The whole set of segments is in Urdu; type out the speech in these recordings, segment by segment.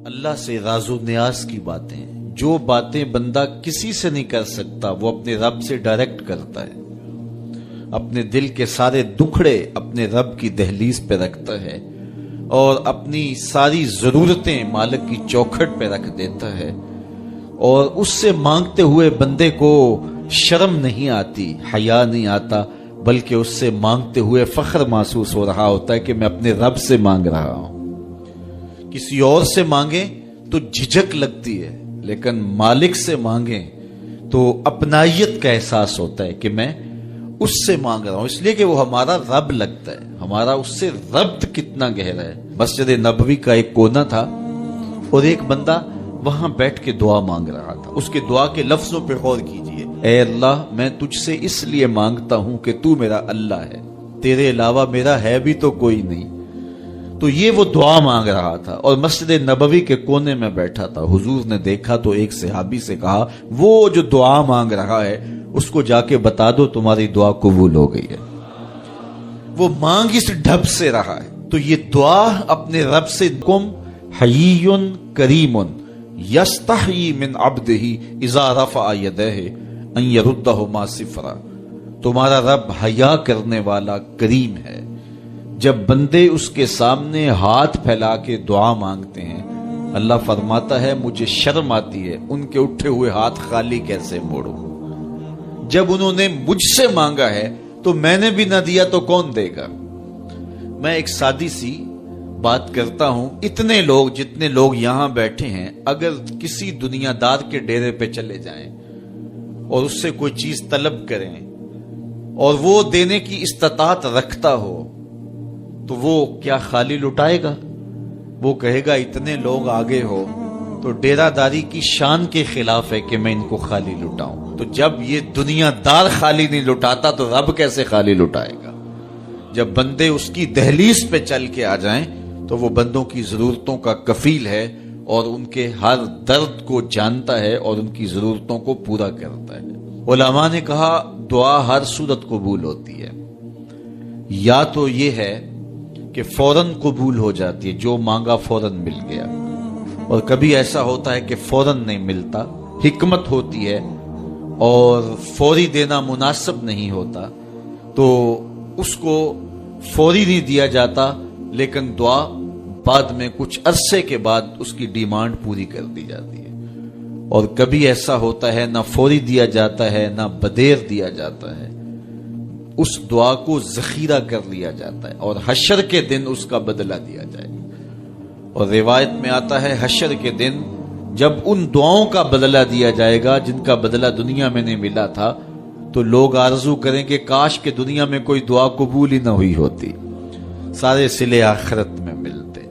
اللہ سے راز و نیاز کی باتیں، جو باتیں بندہ کسی سے نہیں کر سکتا وہ اپنے رب سے ڈائریکٹ کرتا ہے، اپنے دل کے سارے دکھڑے اپنے رب کی دہلیز پہ رکھتا ہے اور اپنی ساری ضرورتیں مالک کی چوکھٹ پہ رکھ دیتا ہے، اور اس سے مانگتے ہوئے بندے کو شرم نہیں آتی، حیا نہیں آتا، بلکہ اس سے مانگتے ہوئے فخر محسوس ہو رہا ہوتا ہے کہ میں اپنے رب سے مانگ رہا ہوں۔ کسی اور سے مانگیں تو جھجک لگتی ہے، لیکن مالک سے مانگیں تو اپنائیت کا احساس ہوتا ہے کہ میں اس سے مانگ رہا ہوں، اس لیے کہ وہ ہمارا رب لگتا ہے، ہمارا اس سے ربط کتنا گہرا ہے۔ مسجد نبوی کا ایک کونا تھا اور ایک بندہ وہاں بیٹھ کے دعا مانگ رہا تھا۔ اس کے دعا کے لفظوں پہ غور کیجئے، اے اللہ میں تجھ سے اس لیے مانگتا ہوں کہ تو میرا اللہ ہے، تیرے علاوہ میرا ہے بھی تو کوئی نہیں۔ تو یہ وہ دعا مانگ رہا تھا اور مسجد نبوی کے کونے میں بیٹھا تھا۔ حضور نے دیکھا تو ایک صحابی سے کہا، وہ جو دعا مانگ رہا ہے اس کو جا کے بتا دو تمہاری دعا قبول ہو گئی ہے۔ وہ مانگ اس ڈھب سے رہا ہے۔ تو یہ دعا اپنے رب سے، کم حیی کریم یستحیی من عبدہ اذا رفع یدہ ان یردہما صفرا، تمہارا رب حیا کرنے والا کریم ہے، جب بندے اس کے سامنے ہاتھ پھیلا کے دعا مانگتے ہیں اللہ فرماتا ہے مجھے شرم آتی ہے ان کے اٹھے ہوئے ہاتھ خالی کیسے موڑوں، جب انہوں نے مجھ سے مانگا ہے تو میں نے بھی نہ دیا تو کون دے گا۔ میں ایک سادی سی بات کرتا ہوں، اتنے لوگ جتنے لوگ یہاں بیٹھے ہیں اگر کسی دنیا دار کے ڈیرے پہ چلے جائیں اور اس سے کوئی چیز طلب کریں اور وہ دینے کی استطاعت رکھتا ہو تو وہ کیا خالی لٹائے گا؟ وہ کہے گا اتنے لوگ آگے ہو تو ڈیرہ داری کی شان کے خلاف ہے کہ میں ان کو خالی لٹاؤں۔ تو جب یہ دنیا دار خالی نہیں لٹاتا تو رب کیسے خالی لٹائے گا؟ جب بندے اس کی دہلیز پہ چل کے آ جائیں تو وہ بندوں کی ضرورتوں کا کفیل ہے اور ان کے ہر درد کو جانتا ہے اور ان کی ضرورتوں کو پورا کرتا ہے۔ علماء نے کہا دعا ہر صورت قبول ہوتی ہے، یا تو یہ ہے کہ فوراً قبول ہو جاتی ہے، جو مانگا فوراً مل گیا، اور کبھی ایسا ہوتا ہے کہ فوراً نہیں ملتا، حکمت ہوتی ہے اور فوری دینا مناسب نہیں ہوتا تو اس کو فوری نہیں دیا جاتا، لیکن دعا بعد میں کچھ عرصے کے بعد اس کی ڈیمانڈ پوری کر دی جاتی ہے۔ اور کبھی ایسا ہوتا ہے نہ فوری دیا جاتا ہے نہ بدیر دیا جاتا ہے، اس دعا کو ذخیرہ کر لیا جاتا ہے اور حشر کے دن اس کا بدلہ دیا جائے گا۔ اور روایت میں آتا ہے حشر کے دن جب ان دعاؤں کا بدلہ دیا جائے گا جن کا بدلہ دنیا میں نہیں ملا تھا تو لوگ آرزو کریں کہ کاش کہ دنیا میں کوئی دعا قبول ہی نہ ہوئی ہوتی، سارے صلے آخرت میں ملتے۔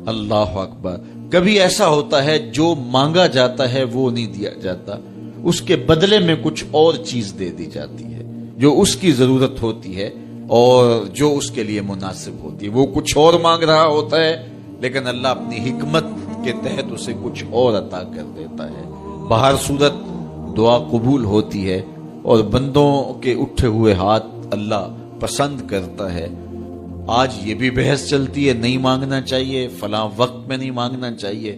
اللہ اکبر۔ کبھی ایسا ہوتا ہے جو مانگا جاتا ہے وہ نہیں دیا جاتا، اس کے بدلے میں کچھ اور چیز دے دی جاتی ہے جو اس کی ضرورت ہوتی ہے اور جو اس کے لیے مناسب ہوتی ہے۔ وہ کچھ اور مانگ رہا ہوتا ہے لیکن اللہ اپنی حکمت کے تحت اسے کچھ اور عطا کر دیتا ہے۔ بہر صورت دعا قبول ہوتی ہے اور بندوں کے اٹھے ہوئے ہاتھ اللہ پسند کرتا ہے۔ آج یہ بھی بحث چلتی ہے نہیں مانگنا چاہیے، فلاں وقت میں نہیں مانگنا چاہیے،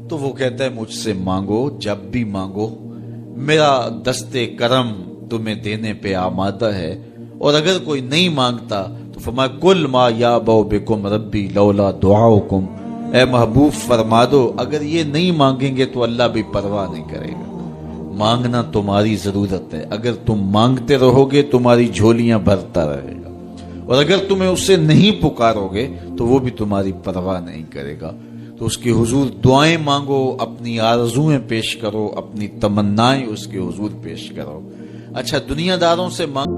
تو وہ کہتا ہے مجھ سے مانگو جب بھی مانگو، میرا دستے کرم تمہیں دینے پہ آمادہ ہے۔ اور اگر کوئی نہیں مانگتا تو فرمایا کل ما یابو بکم ربی لولا دعاؤکم، اے محبوب فرما دو اگر یہ نہیں مانگیں گے تو اللہ بھی پرواہ نہیں کرے گا۔ مانگنا تمہاری ضرورت ہے، اگر تم مانگتے رہو گے تمہاری جھولیاں بھرتا رہے گا، اور اگر تمہیں اسے نہیں پکارو گے تو وہ بھی تمہاری پرواہ نہیں کرے گا۔ تو اس کے حضور دعائیں مانگو، اپنی آرزویں پیش کرو، اپنی تمنائیں اس کے حضور پیش کرو۔ اچھا دنیا داروں سے مانگ